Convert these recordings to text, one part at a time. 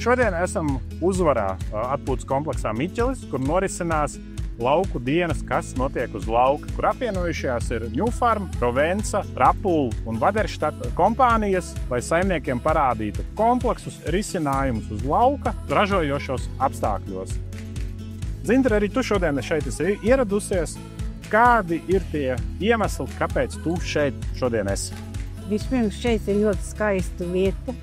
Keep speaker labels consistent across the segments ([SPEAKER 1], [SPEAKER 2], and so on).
[SPEAKER 1] Šodien esam Uzvarā atpūtas kompleksā Miķelis, kur norisinās lauku dienas, kas notiek uz lauka, kur apvienojušajās ir Ņūfarm, Provenca, Rapula un Vaderštata kompānijas, lai saimniekiem parādītu kompleksus risinājumus uz lauka ražojošos apstākļos. Zintra, arī tu šodien šeit esi ieradusies. Kādi ir tie iemesli, kāpēc tu šeit šodien esi?
[SPEAKER 2] Vispirms šeit ir ļoti skaista vieta.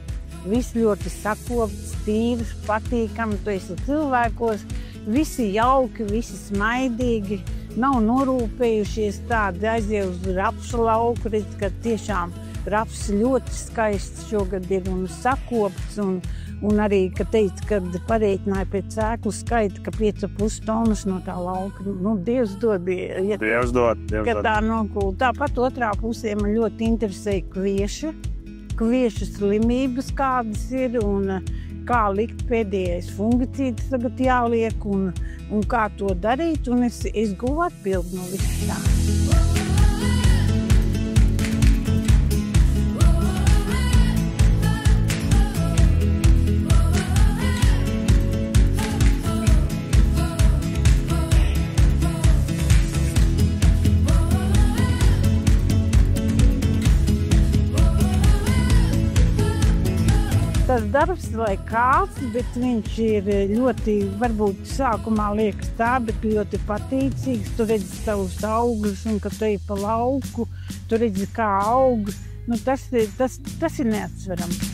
[SPEAKER 2] Viss ļoti sakopts, tīrs, patīkami. Tu esi cilvēkos. Visi jauki, visi smaidīgi. Nav norūpējušies tādi aiziet uz rapsu lauku. Redz, ka tiešām raps ļoti skaists šogad ir un sakopts. Un arī, ka teica, kad pareiķināja pēc sēklu skaita, ka 5,5 tonnas no tā lauka. Nu, Dievs dod. Ja
[SPEAKER 1] Dievs dod.
[SPEAKER 2] Tā nokūl. Tāpat otrā pusē man ļoti interesēja kviešu slimības, kādas ir, un kā likt pēdējais fungicīds tagad jāliek, un kā to darīt, un es guvu atbildi no visu tā. Tas darbs vai kāds, bet viņš ir ļoti, varbūt sākumā liekas tā, bet ļoti patīcīgs. Tu redzi savus augļus un, kad tu ej pa lauku, tu redzi, kā aug. Nu, tas ir neatsverams.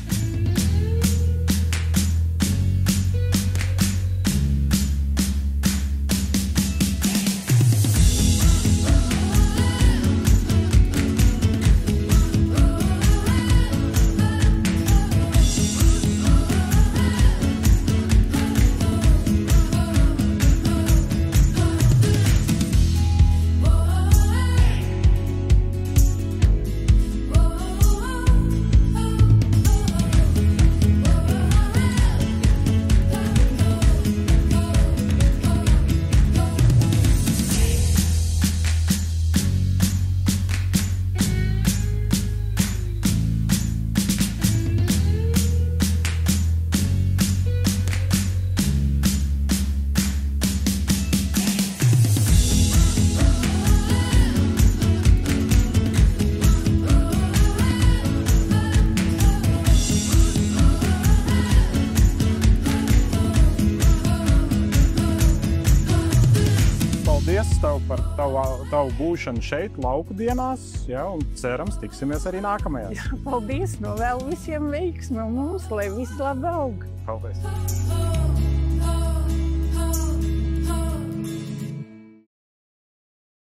[SPEAKER 1] Paldies tev par tavu būšanu šeit, lauku dienās, ja, un cerams, tiksimies arī nākamajās.
[SPEAKER 2] Jā, paldies, novēlu visiem veiksmi mums, lai viss labi aug.
[SPEAKER 1] Paldies.